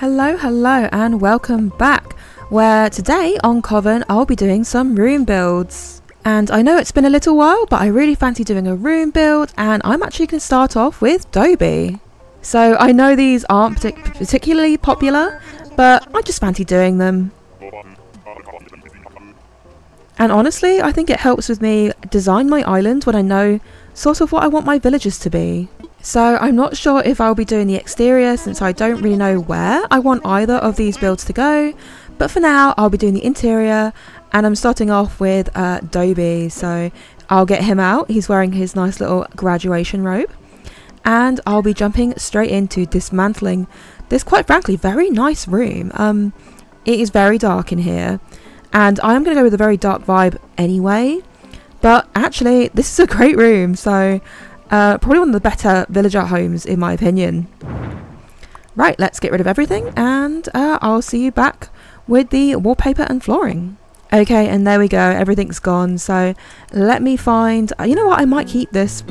Hello and welcome back, where today on Coven I'll be doing some room builds. And I know it's been a little while, but I really fancy doing a room build, and I'm actually going to start off with Dobie. So I know these aren't particularly popular, but I just fancy doing them. And honestly, I think it helps with me design my island when I know sort of what I want my villagers to be. So I'm not sure if I'll be doing the exterior, since I don't really know where I want either of these builds to go. But for now, I'll be doing the interior, and I'm starting off with Dobie. So I'll get him out. He's wearing his nice little graduation robe. And I'll be jumping straight into dismantling this, quite frankly, very nice room. It is very dark in here, and I'm going to go with a very dark vibe anyway. But actually, this is a great room, so probably one of the better villager homes in my opinion. Right, let's get rid of everything, and I'll see you back with the wallpaper and flooring. Okay, and there we go, everything's gone. So let me find, you know what, I might keep this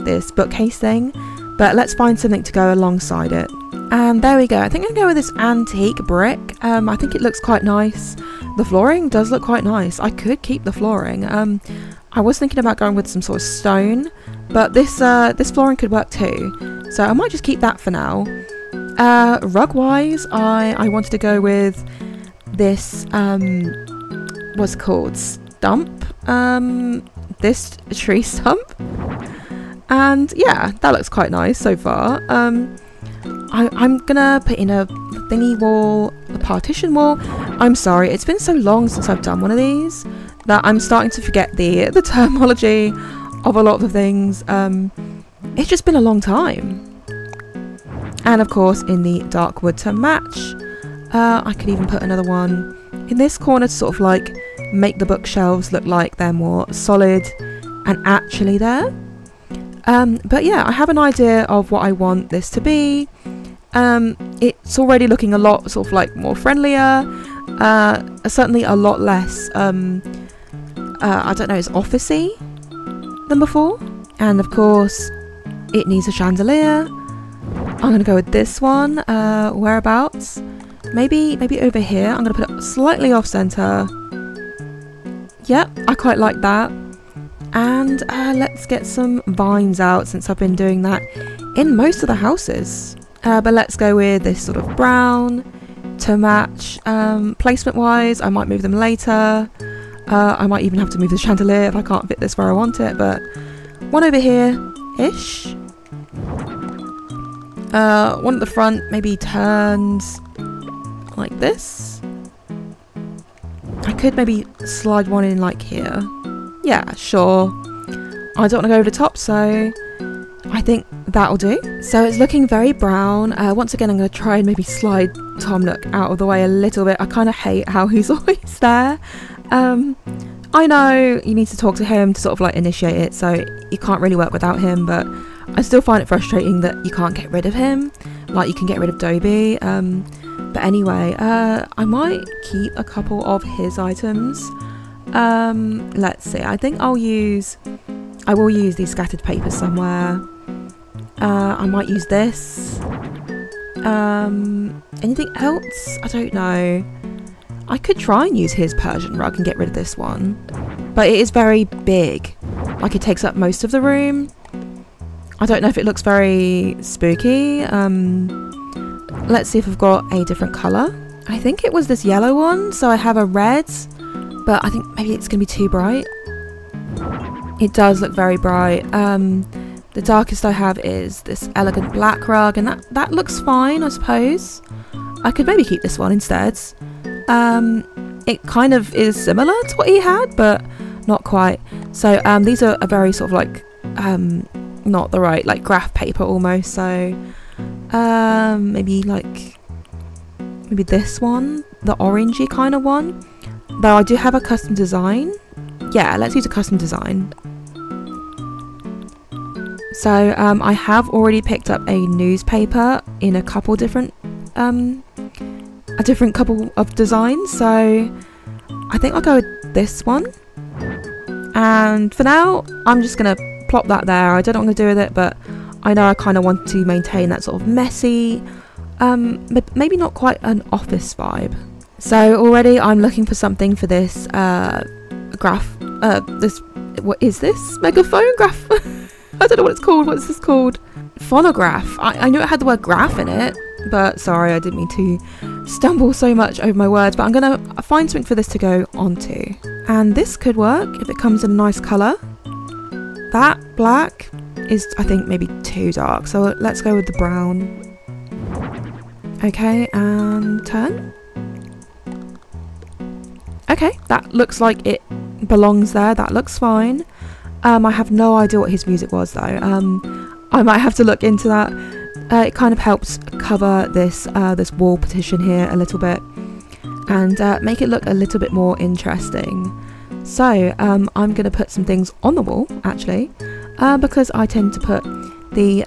this bookcase thing, but let's find something to go alongside it. And there we go. I think I'm gonna go with this antique brick. I think it looks quite nice. The flooring does look quite nice. I could keep the flooring. I was thinking about going with some sort of stone, but this flooring could work too. So I might just keep that for now. Rug wise, I wanted to go with this what's it called, stump, this tree stump, and yeah, that looks quite nice so far. I'm gonna put in a thingy wall, a partition wall. I'm sorry, it's been so long since I've done one of these that I'm starting to forget the terminology of a lot of the things. It's just been a long time. And of course, in the dark wood to match, I could even put another one in this corner to sort of like make the bookshelves look like they're more solid and actually there. But yeah, I have an idea of what I want this to be. It's already looking a lot sort of like more friendlier, certainly a lot less I don't know, it's officey than before. And of course it needs a chandelier. I'm gonna go with this one. Whereabouts? Maybe over here. I'm gonna put it slightly off center. Yep, I quite like that. And let's get some vines out, since I've been doing that in most of the houses. But let's go with this sort of brown to match. Placement wise, I might move them later. I might even have to move the chandelier if I can't fit this where I want it, but one over here-ish. One at the front, maybe turns like this. I could maybe slide one in like here. Yeah, sure. I don't want to go over the top, so I think that'll do. So it's looking very brown. Once again, I'm going to try and maybe slide Tom Nook out of the way a little bit. I kind of hate how he's always there. I know you need to talk to him to sort of like initiate it, so you can't really work without him, but I still find it frustrating that you can't get rid of him like you can get rid of Dobie. But anyway, I might keep a couple of his items. Let's see, I think I will use these scattered papers somewhere. I might use this. Anything else? I don't know. I could try and use his Persian rug and get rid of this one, but it is very big. Like, it takes up most of the room. I don't know if it looks very spooky. Let's see if I've got a different colour. I think it was this yellow one, so I have a red, but I think maybe it's going to be too bright. It does look very bright. The darkest I have is this elegant black rug, and that looks fine, I suppose. I could maybe keep this one instead. It kind of is similar to what he had, but not quite. So these are a very sort of like not the right like graph paper almost. So maybe this one, the orangey kind of one. Though I do have a custom design. Yeah, let's use a custom design. So I have already picked up a newspaper in a couple different couple of designs, so I think I'll go with this one. And for now, I'm just gonna plop that there. I don't know what I'm gonna do with it, but I know I kind of want to maintain that sort of messy but maybe not quite an office vibe. So already I'm looking for something for this what is this? Megaphone graph? I don't know what it's called. What's this called? Phonograph. I knew it had the word graph in it, but sorry, I didn't mean to stumble so much over my words, but I'm gonna find something for this to go onto. And this could work if it comes in a nice colour. That black is, I think, maybe too dark, so let's go with the brown. Okay, and turn. Okay, that looks like it belongs there. That looks fine. I have no idea what his music was though. I might have to look into that. It kind of helps cover this this wall partition here a little bit and make it look a little bit more interesting. So I'm going to put some things on the wall actually, because I tend to put the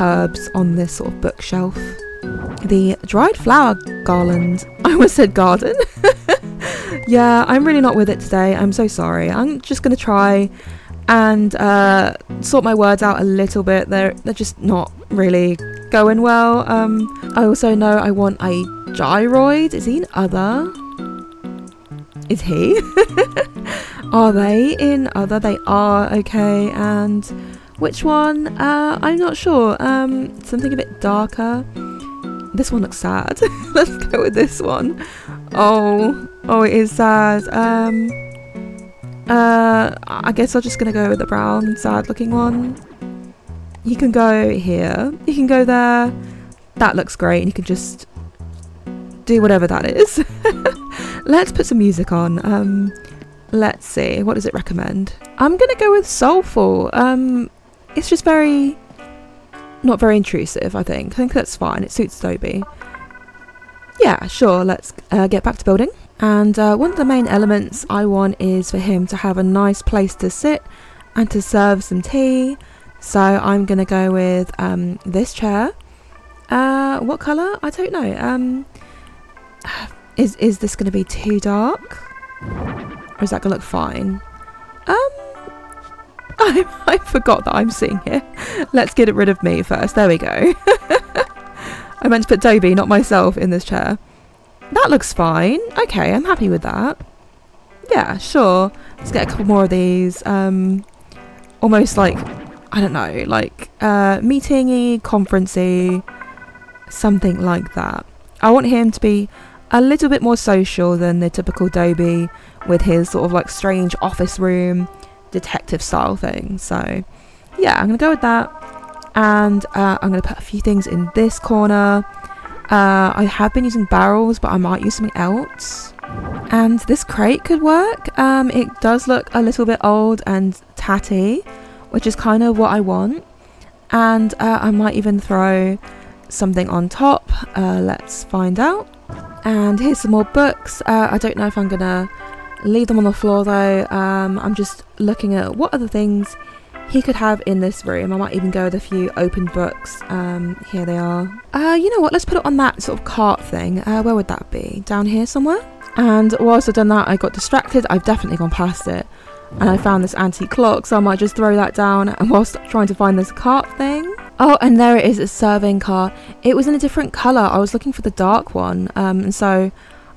herbs on this sort of bookshelf. The dried flower garland. I almost said garden. Yeah, I'm really not with it today. I'm so sorry. I'm just going to try and sort my words out a little bit. They're just not really going well. I also know I want a gyroid. Is he in other? Is he? Are they in other? They are. Okay, and which one? I'm not sure. Something a bit darker. This one looks sad. Let's go with this one. Oh, it is sad. I guess I'm just gonna go with the brown, sad looking one. You can go here. You can go there. That looks great. And you can just do whatever that is. Let's put some music on. Let's see. What does it recommend? I'm gonna go with soulful. It's just not very intrusive, I think. I think that's fine. It suits Dobie. Yeah, sure. Let's get back to building. And one of the main elements I want is for him to have a nice place to sit and to serve some tea. So I'm going to go with this chair. What colour? I don't know. Is this going to be too dark? Or is that going to look fine? I forgot that I'm sitting here. Let's get rid of me first. There we go. I meant to put Dobie, not myself, in this chair. That looks fine. Okay, I'm happy with that. Yeah, sure. Let's get a couple more of these. Almost like, I don't know, like meeting-y, conference-y, something like that. I want him to be a little bit more social than the typical Dobie with his sort of like strange office room, detective style thing. So yeah, I'm going to go with that. And I'm going to put a few things in this corner. I have been using barrels, but I might use something else. And this crate could work. It does look a little bit old and tatty, which is kind of what I want. And I might even throw something on top. Let's find out. And here's some more books. I don't know if I'm going to leave them on the floor though. I'm just looking at what other things he could have in this room. I might even go with a few open books. Here they are. You know what, let's put it on that sort of cart thing. Where would that be? Down here somewhere? And whilst I've done that, I got distracted. I've definitely gone past it. And I found this antique clock, so I might just throw that down and whilst trying to find this cart thing. Oh, and there it is, a serving cart. It was in a different colour. I was looking for the dark one. And so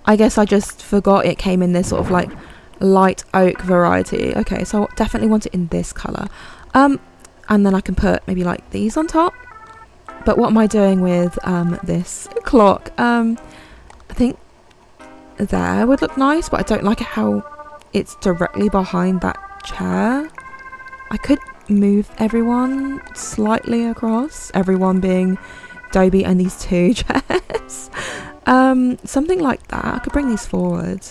I guess I just forgot it came in this sort of like light oak variety. Okay, so I definitely want it in this colour. And then I can put maybe like these on top. But what am I doing with this clock? I think there would look nice, but I don't like it how it's directly behind that chair. I could move everyone slightly across, everyone being Dobie and these two chairs. Something like that. I could bring these forward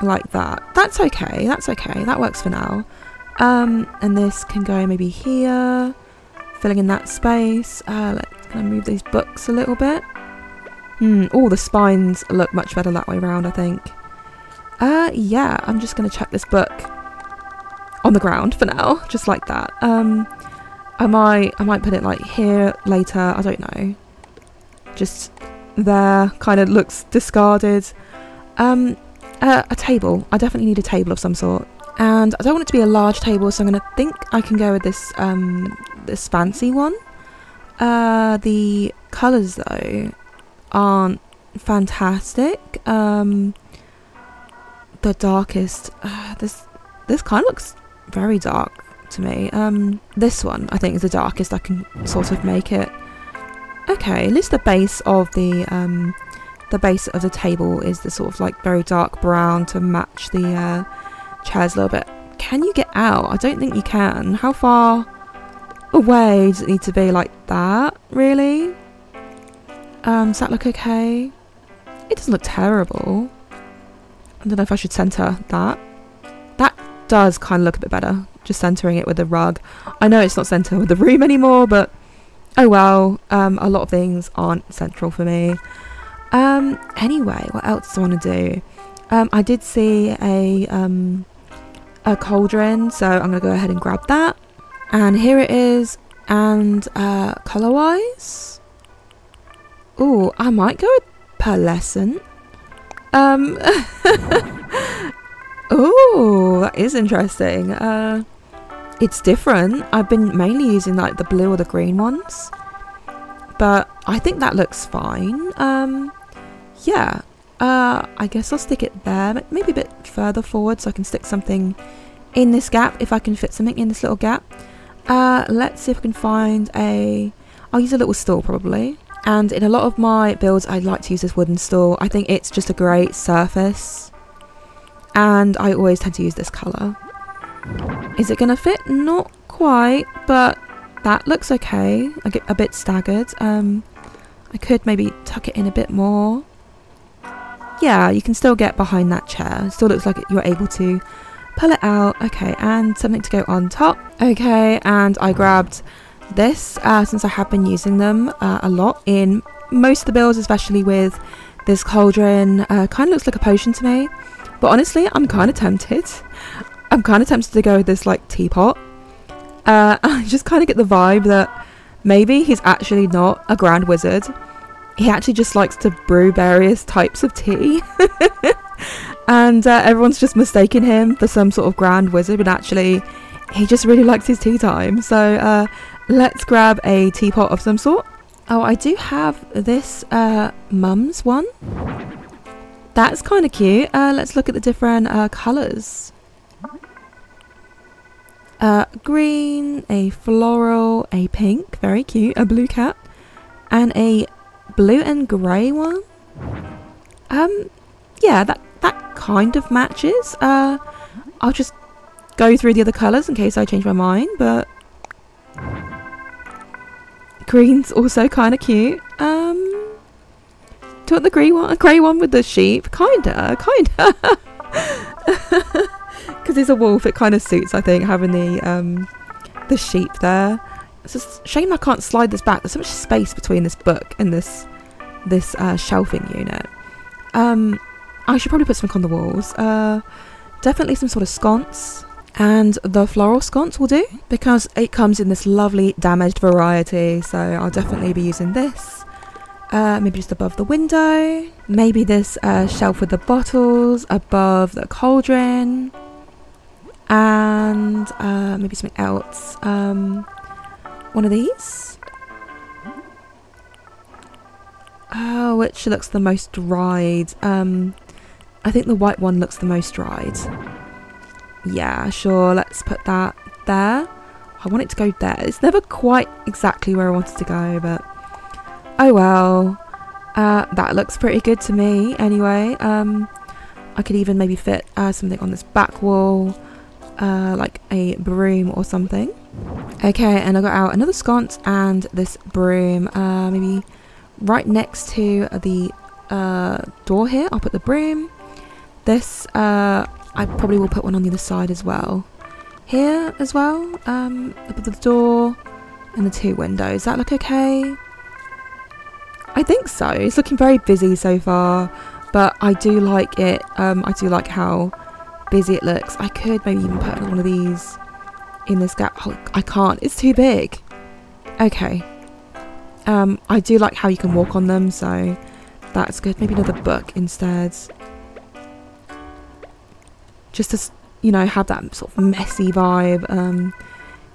like that. That's okay. That's okay. That works for now. And this can go maybe here, filling in that space. Let's kind of move these books a little bit. Oh, the spines look much better that way around, I think. Yeah, I'm just going to chuck this book on the ground for now, just like that. I might put it like here later, I don't know. Just there, kind of looks discarded. A table. I definitely need a table of some sort. And I don't want it to be a large table, so I'm going to think I can go with this this fancy one. The colours though aren't fantastic. The darkest, this kind of looks very dark to me. This one I think is the darkest I can sort of make it. Okay, at least the base of the table is the sort of like very dark brown to match the chairs a little bit. Can you get out? I don't think you can. How far away does it need to be like that, really? Does that look okay? It doesn't look terrible. I don't know if I should centre that. That does kind of look a bit better, just centering it with the rug. I know it's not centre with the room anymore, but oh well. A lot of things aren't central for me. Anyway, what else do I want to do? I did see a cauldron, so I'm gonna go ahead and grab that. And here it is. And colour wise, oh, I might go with pearlescent. Oh, that is interesting. It's different. I've been mainly using like the blue or the green ones, but I think that looks fine. Yeah, I guess I'll stick it there, but maybe a bit further forward so I can stick something in this gap, if I can fit something in this little gap. Let's see if I can find I'll use a little stool probably. And in a lot of my builds I like to use this wooden stool. I think it's just a great surface, and I always tend to use this colour. Is it going to fit? Not quite, but that looks okay. I get a bit staggered. I could maybe tuck it in a bit more. Yeah, you can still get behind that chair. It still looks like you're able to pull it out. Okay, and something to go on top. Okay, and I grabbed this since I have been using them a lot in most of the builds, especially with this cauldron. Kind of looks like a potion to me, but honestly I'm kind of tempted. I'm kind of tempted to go with this like teapot. I just kind of get the vibe that maybe he's actually not a grand wizard. He actually just likes to brew various types of tea. And everyone's just mistaken him for some sort of grand wizard, but actually he just really likes his tea time. So let's grab a teapot of some sort. Oh, I do have this Mum's one. That's kind of cute. Let's look at the different colours. Green, a floral, a pink, very cute, a blue cat, and a blue and grey one. Yeah, that kind of matches. I'll just go through the other colours in case I change my mind, but green's also kind of cute. Do you want the grey one? A grey one with the sheep? Kinda. Because he's a wolf, it kind of suits, I think, having the sheep there. It's just a shame I can't slide this back. There's so much space between this book and this shelving unit. I should probably put something on the walls. Definitely some sort of sconce, and the floral sconce will do because it comes in this lovely damaged variety, so I'll definitely be using this. Maybe just above the window, maybe this shelf with the bottles above the cauldron, and maybe something else. One of these. Oh, which looks the most dried? I think the white one looks the most dried. Yeah, sure, let's put that there. I want it to go there. It's never quite exactly where I wanted to go, but oh well. That looks pretty good to me anyway. I could even maybe fit something on this back wall, like a broom or something. Okay, and I got out another sconce and this broom, maybe right next to the door here. I'll put the broom. This I probably will put one on the other side as well. Here as well, above the door and the two windows. Does that look okay? I think so. It's looking very busy so far, but I do like it. I do like how busy it looks. I could maybe even put one of these in this gap. Oh, I can't. It's too big. Okay. I do like how you can walk on them, so that's good. Maybe another book instead. Just to, you know, have that sort of messy vibe.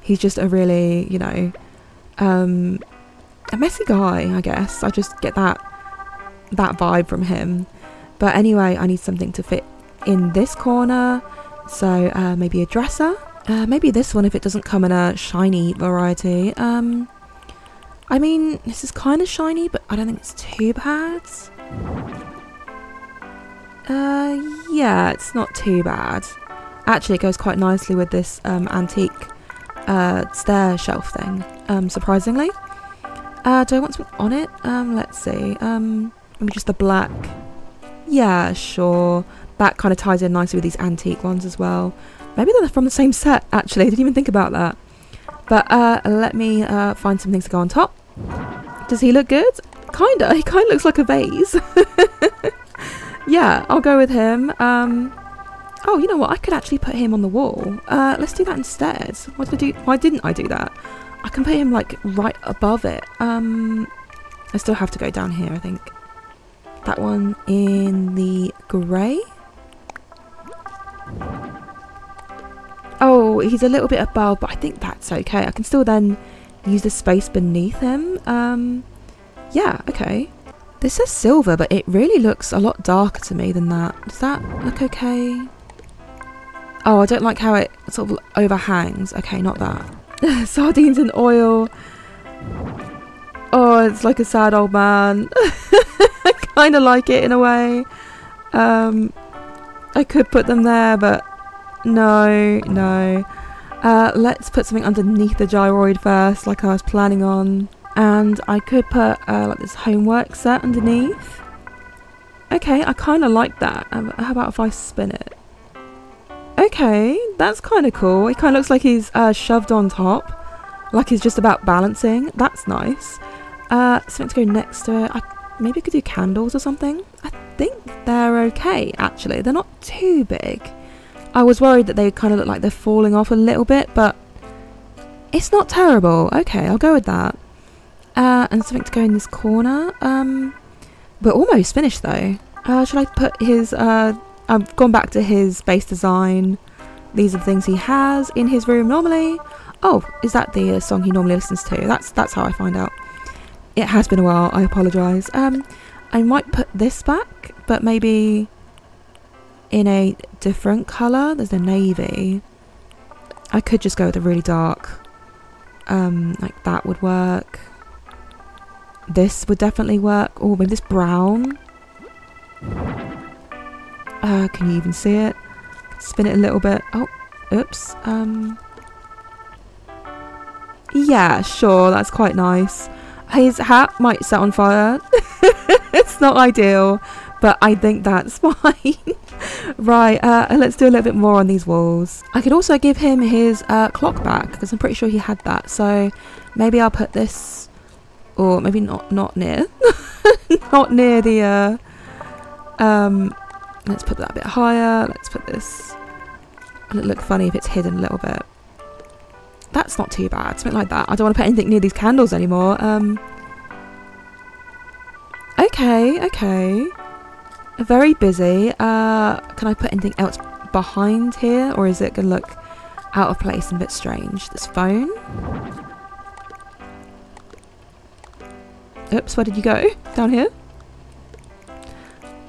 He's just a really, you know, a messy guy, I guess. I just get that vibe from him. But anyway, I need something to fit in this corner. So maybe a dresser. Maybe this one if it doesn't come in a shiny variety. I mean, this is kind of shiny, but I don't think it's too bad. Yeah, it's not too bad. Actually, it goes quite nicely with this antique stair shelf thing, surprisingly. Do I want something on it? Let's see. Maybe just the black. Yeah, sure. That kind of ties in nicely with these antique ones as well. Maybe they're from the same set, actually. I didn't even think about that. But let me find some things to go on top. Does he look good? Kinda. He kind of looks like a vase. Yeah, I'll go with him. Oh, you know what? I could actually put him on the wall. Let's do that instead. Why didn't I do that? I can put him like right above it. I still have to go down here, I think. That one in the grey. Oh, he's a little bit above, but I think that's okay. I can still then use the space beneath him. Yeah, okay. This says silver, but it really looks a lot darker to me than that. Does that look okay? Oh, I don't like how it sort of overhangs. Okay, not that. Sardines in oil. Oh, it's like a sad old man. I kind of like it in a way. I could put them there, but no. Let's put something underneath the gyroid first, like I was planning on. And I could put like this homework set underneath. Okay, I kind of like that. How about if I spin it? Okay, that's kind of cool. It kind of looks like he's shoved on top. Like he's just about balancing. That's nice. Something to go next to it. Maybe I could do candles or something. I think they're okay, actually. They're not too big. I was worried that they kind of look like they're falling off a little bit, but it's not terrible. Okay, I'll go with that. And something to go in this corner. We're almost finished though. Should I put his... I've gone back to his base design. These are the things he has in his room normally. Oh, is that the song he normally listens to? That's how I find out. It has been a while, I apologise. I might put this back, but maybe in a different colour. There's a navy. I could just go with a really dark. Like that would work. This would definitely work. Oh, maybe this brown. Can you even see it? Spin it a little bit. Oh, oops. Yeah, sure, that's quite nice. His hat might set on fire. It's not ideal, but I think that's fine. Right, let's do a little bit more on these walls. I could also give him his clock back, because I'm pretty sure he had that. So maybe I'll put this, or maybe not near. Not near the... let's put that a bit higher. Let's put this... It'll look funny if it's hidden a little bit. That's not too bad. Something like that. I don't want to put anything near these candles anymore. Okay. Very busy. Can I put anything else behind here? Or is it going to look out of place and a bit strange? This phone. Oops, where did you go? Down here?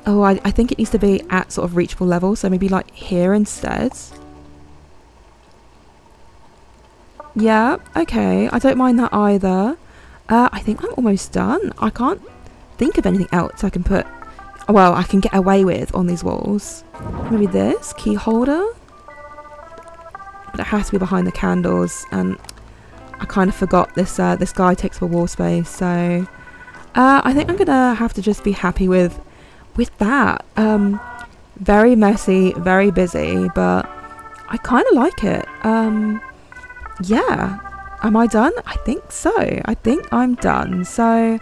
Oh, I think it needs to be at sort of reachable level. So maybe like here instead. Yeah, okay. I don't mind that either. I think I'm almost done. I can't think of anything else I can put... Well, I can get away with on these walls. Maybe this key holder. But it has to be behind the candles. And I kind of forgot this this guy takes up wall space. So I think I'm going to have to just be happy with that. Very messy, very busy. But I kind of like it. Yeah, am I done? I think so. I think I'm done. So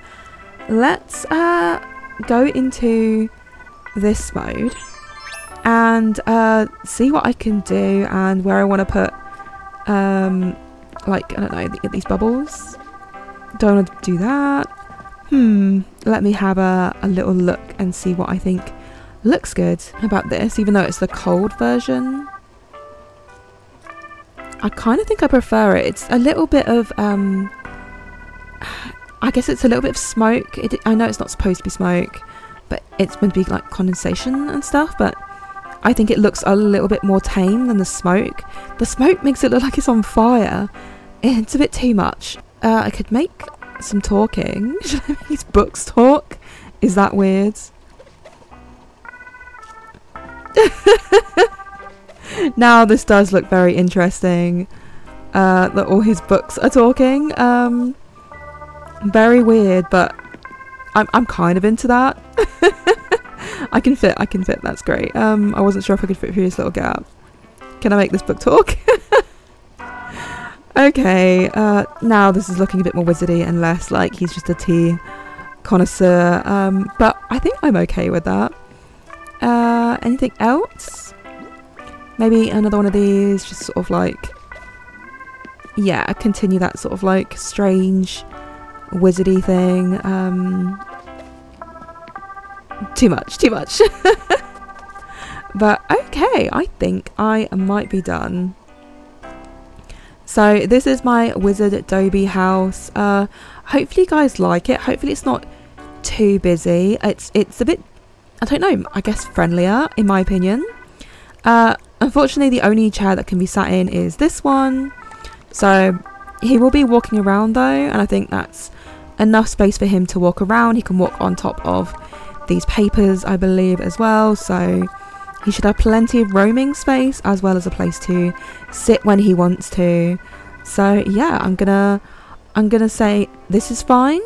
let's go into this mode and see what I can do and where I want to put like, I don't know, these bubbles. Don't want to do that. Let me have a little look and see what I think looks good about this, even though it's the cold version. I kind of think I prefer it. It's a little bit of I guess it's a little bit of smoke. I know it's not supposed to be smoke, but it's meant to be like condensation and stuff, but I think it looks a little bit more tame than the smoke. The smoke makes it look like it's on fire. It's a bit too much. I could make some talking. Should I make these books talk? Is that weird? Now this does look very interesting. That all his books are talking. Very weird, but I'm kind of into that. I can fit, that's great. I wasn't sure if I could fit through this little gap. Can I make this book talk? Okay, now this is looking a bit more wizardy and less like he's just a tea connoisseur, but I think I'm okay with that. Anything else? Maybe another one of these, just sort of like, yeah, continue that sort of like strange wizardy thing. Too much. But okay, I think I might be done. So this is my wizard Dobie house. Hopefully you guys like it. Hopefully it's not too busy. It's a bit, I don't know, I guess friendlier in my opinion. Unfortunately the only chair that can be sat in is this one. So he will be walking around though, and I think that's enough space for him to walk around. He can walk on top of these papers, I believe, as well, so he should have plenty of roaming space as well as a place to sit when he wants to. So yeah, I'm gonna say this is fine,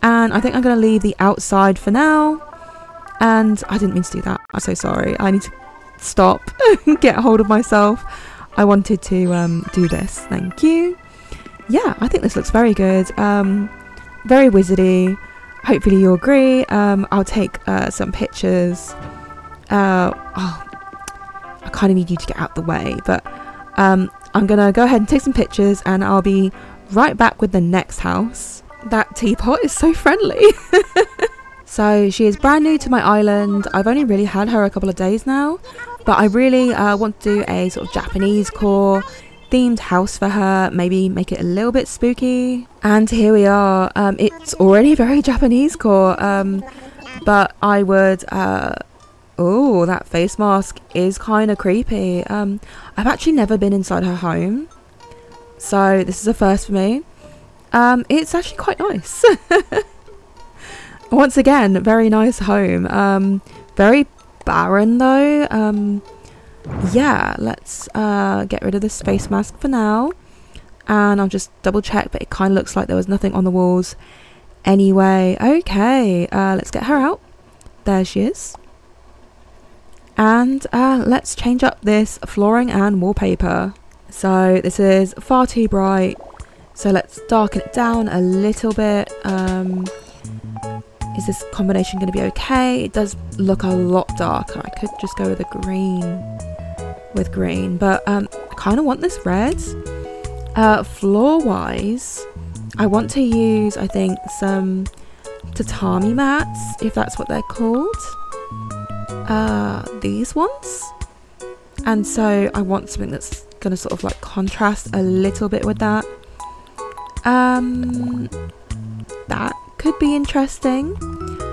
and I think I'm gonna leave the outside for now. And I didn't mean to do that, I'm so sorry. I need to stop and get a hold of myself. I wanted to do this, thank you. Yeah, I think this looks very good, very wizardy. Hopefully you'll agree. I'll take some pictures. Oh, I kind of need you to get out the way, but I'm gonna go ahead and take some pictures, and I'll be right back with the next house. That teapot is so friendly. So she is brand new to my island. I've only really had her a couple of days now, but I really want to do a sort of Japanese core themed house for her, maybe make it a little bit spooky. And here we are. It's already very Japanese core, but I would oh, that face mask is kind of creepy. I've actually never been inside her home, so this is a first for me. It's actually quite nice. Once again, very nice home. Very barren though. Yeah, let's get rid of this face mask for now, and I'll just double check, but it kind of looks like there was nothing on the walls anyway. Okay, let's get her out. There she is. And let's change up this flooring and wallpaper. So this is far too bright, so let's darken it down a little bit. Is this combination going to be okay? It does look a lot darker. I could just go with a green, but I kind of want this red. Floor wise, I want to use, I think, some tatami mats, if that's what they're called. These ones. And so I want something that's going to sort of like contrast a little bit with that. That could be interesting.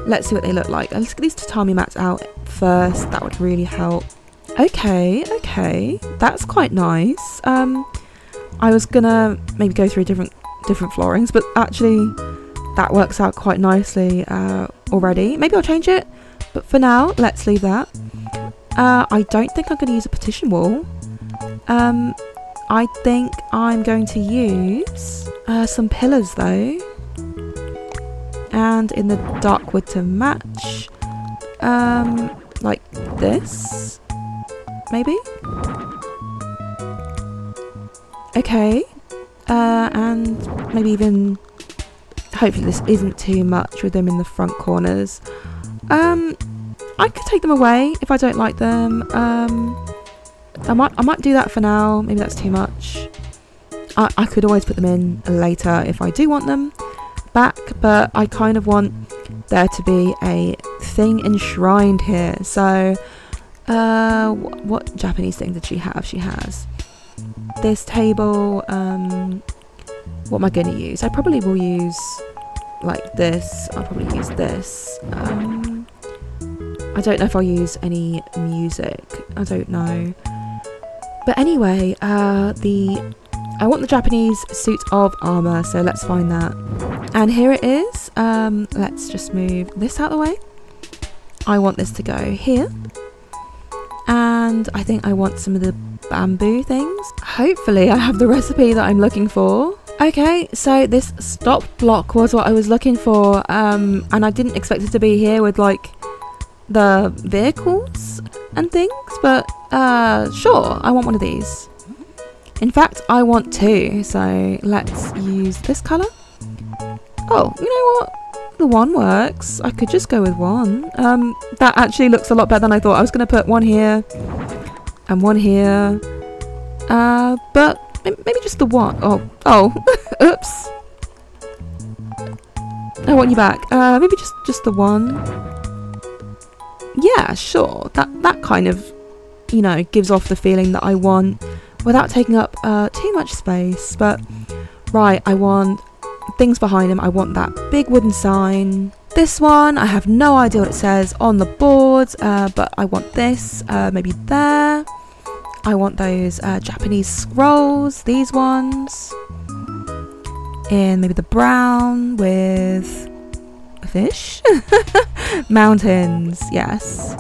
Let's see what they look like. Let's get these tatami mats out first. That would really help. Okay, that's quite nice. I was gonna maybe go through different floorings, but actually that works out quite nicely already. Maybe I'll change it, but for now let's leave that. I don't think I'm gonna use a partition wall. I think I'm going to use some pillars though, and in the dark wood to match, like this. Maybe? Okay. And maybe even, hopefully this isn't too much with them in the front corners. I could take them away if I don't like them. I might do that for now. Maybe that's too much. I could always put them in later if I do want them back, but I kind of want there to be a thing enshrined here. So what Japanese thing did she have? She has this table. What am I going to use? I probably will use like this. I'll probably use this. I don't know if I'll use any music. I don't know. But anyway, I want the Japanese suit of armour, so let's find that. And here it is. Let's just move this out of the way. I want this to go here. And I think I want some of the bamboo things. Hopefully I have the recipe that I'm looking for. Okay, so this stop block was what I was looking for. And I didn't expect it to be here with like the vehicles and things, but sure, I want one of these. In fact, I want two, so let's use this colour. Oh, you know what? The one works. I could just go with one. That actually looks a lot better than I thought. I was going to put one here and one here. But maybe just the one. Oh, oops. I want you back. Maybe just the one. Yeah, sure. That kind of, you know, gives off the feeling that I want without taking up too much space. But right, I want things behind him. I want that big wooden sign. This one, I have no idea what it says on the board, but I want this, maybe there. I want those Japanese scrolls, these ones. And maybe the brown with a fish. Mountains, yes.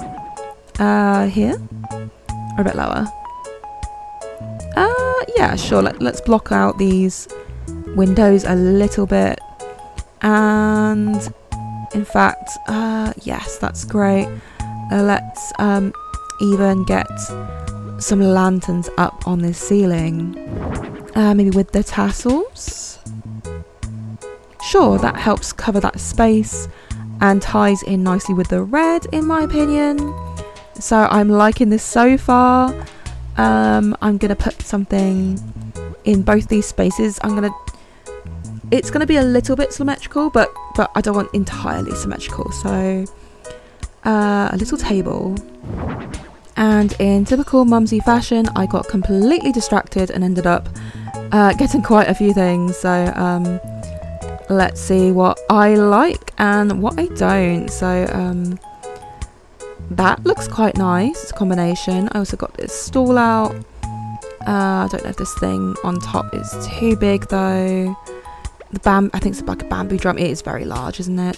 Here? Or a bit lower? Yeah, sure, let's block out these windows a little bit. And in fact, yes, that's great. Let's even get some lanterns up on this ceiling. Maybe with the tassels. Sure, that helps cover that space and ties in nicely with the red, in my opinion. So I'm liking this so far. I'm gonna put something in both these spaces. It's gonna be a little bit symmetrical, but I don't want entirely symmetrical. So a little table. And in typical Mumsy fashion, I got completely distracted and ended up getting quite a few things. So let's see what I like and what I don't. So that looks quite nice. It's a combination. I also got this stall out. I don't know if this thing on top is too big though. I think it's like a bamboo drum. It is very large, isn't it?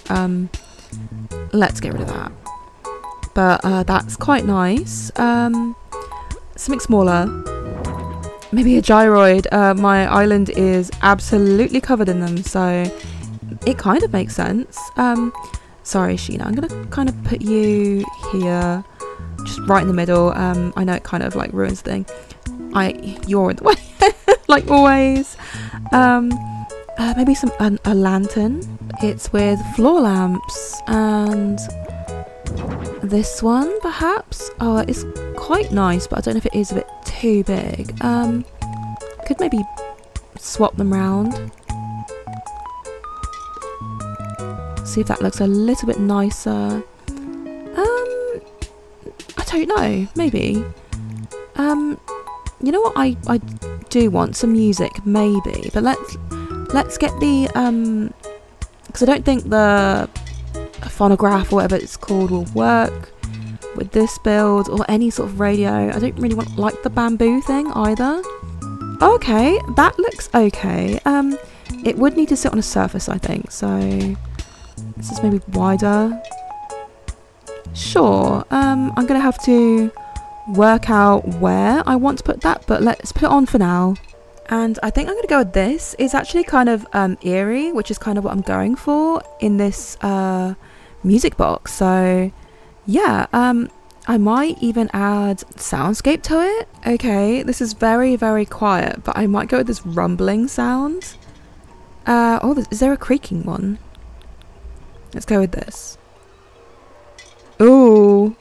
Let's get rid of that. But that's quite nice. Something smaller. Maybe a gyroid. My island is absolutely covered in them, so it kind of makes sense. Sorry, Shino. I'm gonna kind of put you here, just right in the middle. I know it kind of like ruins the thing. You're in the way, like always. Maybe a lantern. It's with floor lamps and this one perhaps. Oh, it's quite nice, but I don't know if it is a bit too big. Could maybe swap them round. See if that looks a little bit nicer. I don't know, maybe. You know what, I do want some music, maybe, but let's get the because I don't think the phonograph or whatever it's called will work with this build, or any sort of radio. I don't really want like the bamboo thing either. Okay, that looks okay. It would need to sit on a surface, I think, so this is maybe wider. Sure. I'm gonna have to work out where I want to put that, but let's put it on for now. And I think I'm gonna go with this. It's actually kind of eerie, which is kind of what I'm going for in this music box. So yeah, I might even add soundscape to it. Okay, this is very, very quiet, but I might go with this rumbling sound. Oh, is there a creaking one? Let's go with this. Ooh,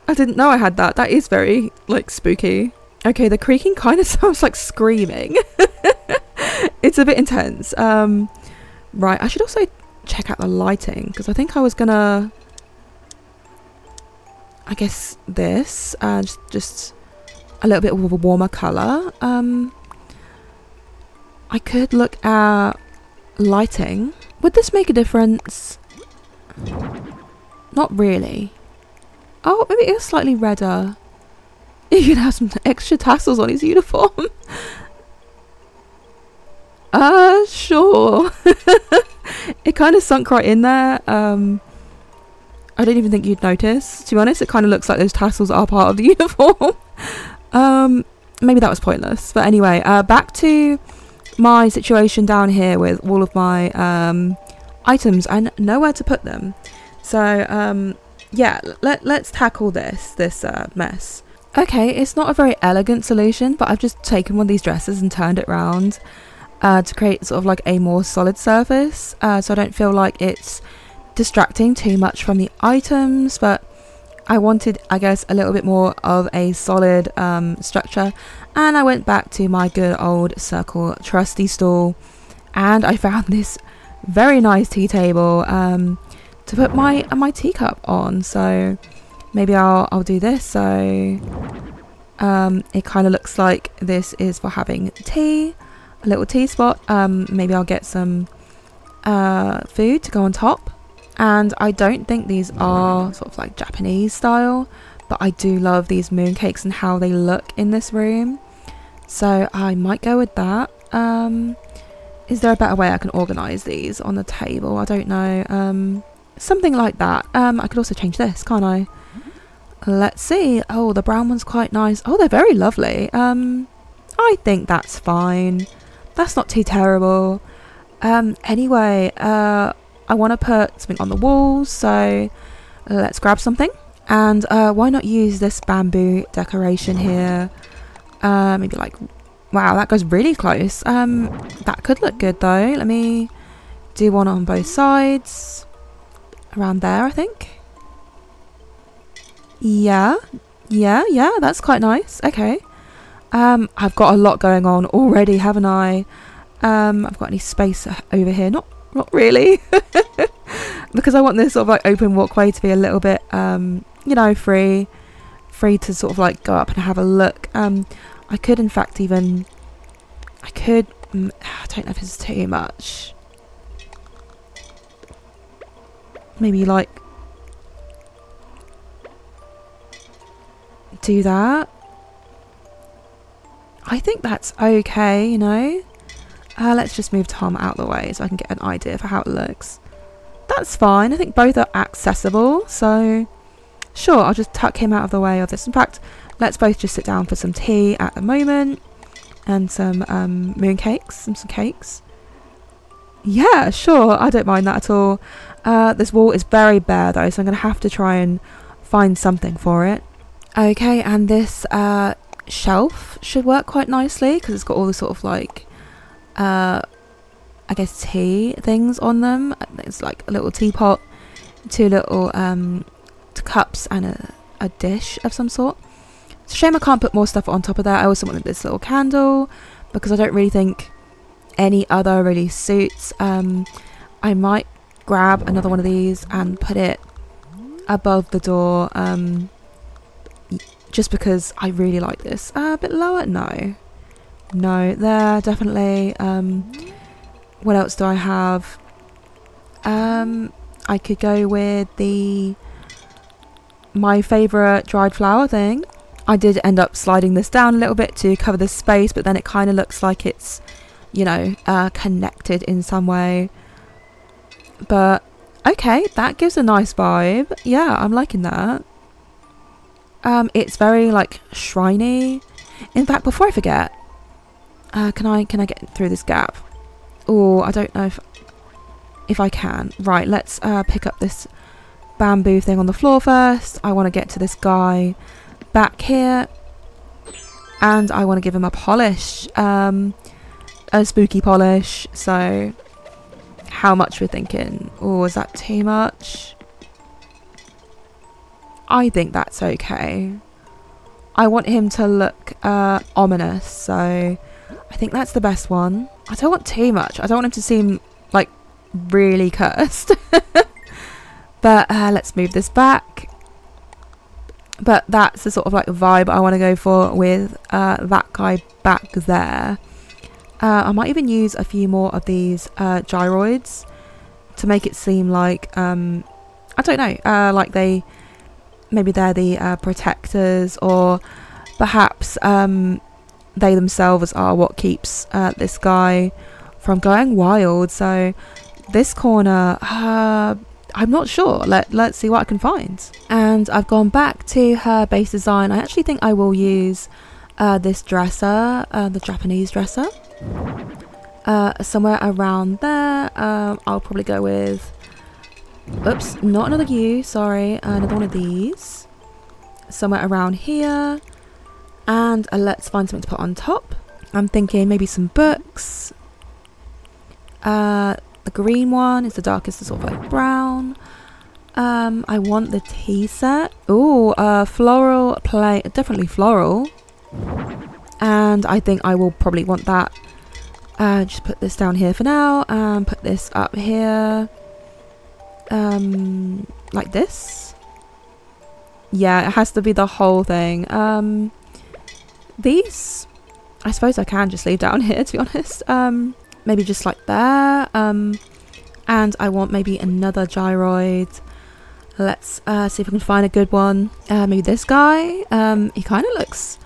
I didn't know I had that. That is very, like, spooky. Okay, the creaking kind of sounds like screaming. It's a bit intense. Right, I should also check out the lighting, because I think I was gonna, I guess this, just a little bit of a warmer colour. I could look at lighting. Would this make a difference? Not really. Oh, maybe it's slightly redder. You can have some extra tassels on his uniform. Sure. It kind of sunk right in there. I don't even think you'd notice. To be honest, it kind of looks like those tassels are part of the uniform. Maybe that was pointless. But anyway, back to my situation down here with all of my items and nowhere to put them. So yeah, let's tackle this mess. Okay, it's not a very elegant solution, but I've just taken one of these dresses and turned it round to create sort of like a more solid surface, so I don't feel like it's distracting too much from the items. But I wanted, I guess, a little bit more of a solid structure, and I went back to my good old circle trusty stool, and I found this very nice tea table to put my teacup on. So maybe I'll do this. So it kind of looks like this is for having tea, a little tea spot. Maybe I'll get some food to go on top. And I don't think these are sort of like Japanese style, but I do love these mooncakes and how they look in this room. So I might go with that. Is there a better way I can organise these on the table? I don't know. Something like that. I could also change this, can't I? Let's see. Oh, the brown one's quite nice. Oh, they're very lovely. I think that's fine. That's not too terrible. Anyway, I want to put something on the walls, so let's grab something. And why not use this bamboo decoration here? Maybe like, wow, that goes really close. That could look good though. Let me do one on both sides. Around there, I think. Yeah, that's quite nice. Okay. I've got a lot going on already, haven't I? I've got any space over here? Not really. Because I want this sort of like open walkway to be a little bit you know, free to sort of like go up and have a look. I could in fact even I don't know if it's too much. Maybe like do that. I think that's okay, you know. Let's just move Tom out of the way so I can get an idea for how it looks. That's fine. I think both are accessible, so sure, I'll just tuck him out of the way of this. In fact, let's both just sit down for some tea at the moment and some mooncakes and some cakes. Yeah, sure, I don't mind that at all. This wall is very bare though, so I'm going to have to try and find something for it. Okay, and this shelf should work quite nicely because it's got all the sort of like I guess tea things on them. It's like a little teapot, two little cups and a dish of some sort. It's a shame I can't put more stuff on top of that. I also wanted this little candle because I don't really think any other really suits. I might grab another one of these and put it above the door, just because I really like this. A bit lower? No, there definitely. What else do I have? I could go with my favourite dried flower thing. I did end up sliding this down a little bit to cover this space, but then it kind of looks like it's, you know, connected in some way. But okay, that gives a nice vibe. Yeah, I'm liking that. It's very like shriny. In fact, before I forget, can I get through this gap? Oh, I don't know if I can. Right, let's pick up this bamboo thing on the floor first. I want to get to this guy back here, and I want to give him a polish, a spooky polish. So how much we're thinking? Oh, is that too much? I think that's okay. I want him to look ominous, so I think that's the best one. I don't want too much. I don't want him to seem like really cursed. But let's move this back. But that's the sort of like vibe I want to go for with that guy back there. I might even use a few more of these gyroids to make it seem like I don't know, like maybe they're the protectors, or perhaps they themselves are what keeps this guy from going wild. So this corner, I'm not sure. Let's see what I can find. And I've gone back to her base design. I actually think I will use this dresser, the Japanese dresser, somewhere around there. I'll probably go with, oops, not another U, sorry, another one of these, somewhere around here. And let's find something to put on top. I'm thinking maybe some books. The green one is the darkest, the sort of like brown. I want the tea set. Ooh, floral play, definitely floral. And I think I will probably want that. Just put this down here for now, and put this up here. Like this. Yeah, it has to be the whole thing. These, I suppose I can just leave down here, to be honest. Maybe just like there. And I want maybe another gyroid. Let's see if we can find a good one. Maybe this guy. He kind of looks,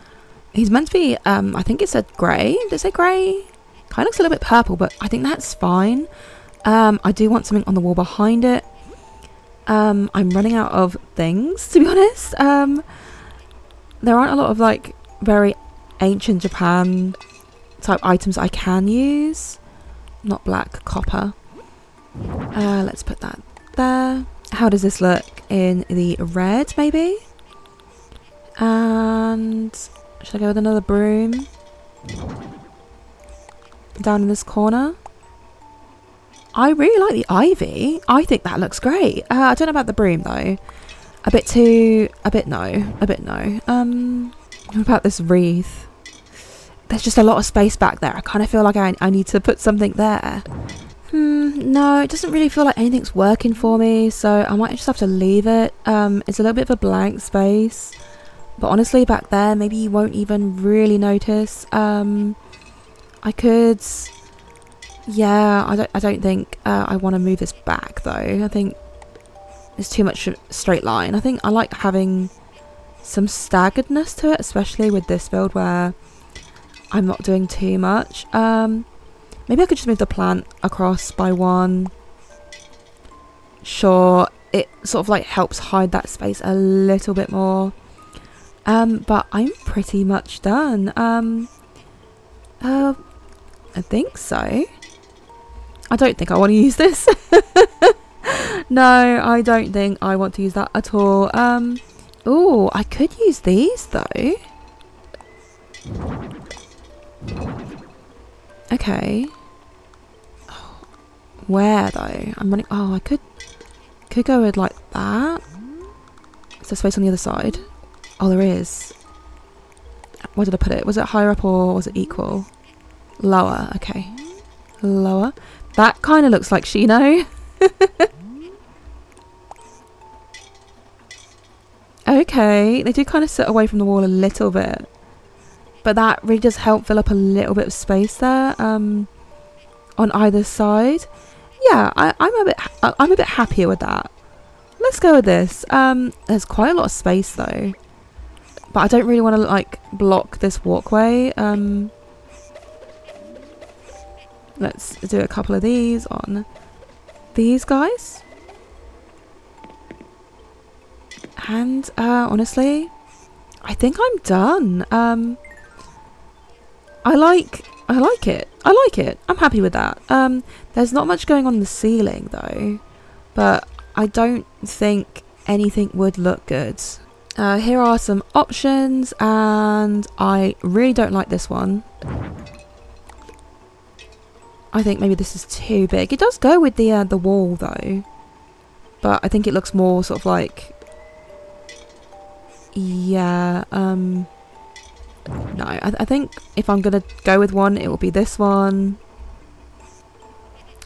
he's meant to be, I think it said grey. Did it say grey? Kind of looks a little bit purple, but I think that's fine. I do want something on the wall behind it. I'm running out of things, to be honest. There aren't a lot of like very ancient Japan type items I can use. Not black, copper. Let's put that there. How does this look in the red, maybe? And should I go with another broom? Down in this corner. I really like the ivy. I think that looks great. I don't know about the broom though. A bit no. What about this wreath? There's just a lot of space back there. I kind of feel like I need to put something there. No, it doesn't really feel like anything's working for me, so I might just have to leave it. It's a little bit of a blank space. But honestly, back there, maybe you won't even really notice. I could... Yeah, I don't think I want to move this back, though. I think it's too much straight line. I think I like having some staggeredness to it, especially with this build where I'm not doing too much. Maybe I could just move the plant across by one. Sure, it sort of like helps hide that space a little bit more. But I'm pretty much done. I think so. I don't think I want to use this. No, I don't think I want to use that at all. Oh, I could use these though. Okay. Where though? I'm running. Oh, I could go with like that. Is there space on the other side? Oh, there is. Where did I put it? Was it higher up or was it equal? Lower. Okay. Lower. That kind of looks like Shino. Okay, they do kind of sit away from the wall a little bit, but that really does help fill up a little bit of space there on either side. Yeah, I'm a bit happier with that. Let's go with this. There's quite a lot of space though, but I don't really want to like block this walkway. Let's do a couple of these on these guys. And honestly, I think I'm done. I like it. I like it. I'm happy with that. There's not much going on in the ceiling though, but I don't think anything would look good. Here are some options, and I really don't like this one. I think maybe this is too big. It does go with the wall though, but I think it looks more sort of like, yeah, no, I think if I'm gonna go with one, it will be this one,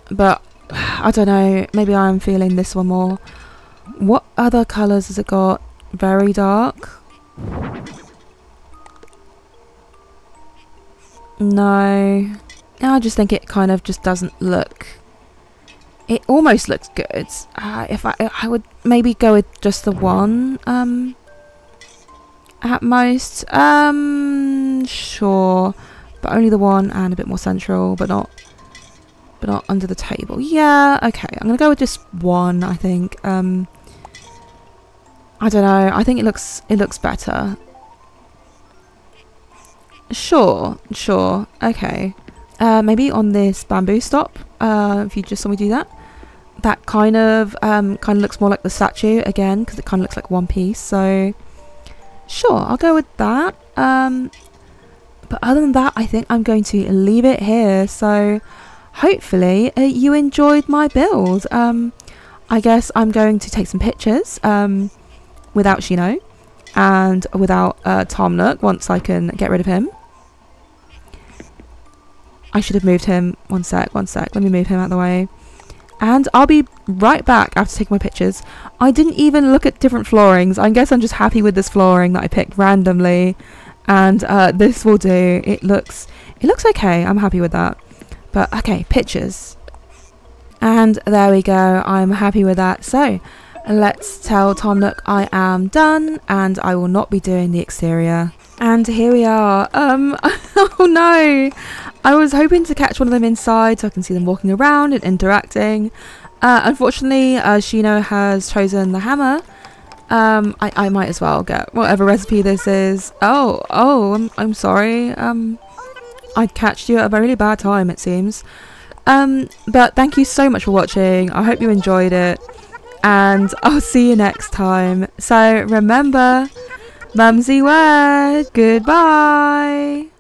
but I don't know, maybe I'm feeling this one more. What other colours has it got? Very dark? No, I just think it kind of just doesn't look It almost looks good. If I would maybe go with just the one at most. Sure, but only the one and a bit more central, but not under the table. Yeah, okay. I'm gonna go with just one. I think. I don't know. I think it looks better. Sure. Okay. Maybe on this bamboo stop. If you just saw me do that. That kind of looks more like the statue again, because it kind of looks like one piece. So sure, I'll go with that. But other than that, I think I'm going to leave it here. So hopefully you enjoyed my build. I guess I'm going to take some pictures without Shino and without Tom Nook once I can get rid of him. I should have moved him. One sec. Let me move him out of the way. And I'll be right back after taking my pictures. I didn't even look at different floorings. I guess I'm just happy with this flooring that I picked randomly. And this will do. It looks okay. I'm happy with that. But okay, pictures. And there we go. I'm happy with that. So let's tell Tom Nook I am done and I will not be doing the exterior. And here we are. Oh no! I was hoping to catch one of them inside so I can see them walking around and interacting. Unfortunately, Shino has chosen the hammer. I might as well get whatever recipe this is. I'm sorry. I catched you at a really bad time, it seems. But thank you so much for watching. I hope you enjoyed it. And I'll see you next time. So remember, MumsyWord. Goodbye.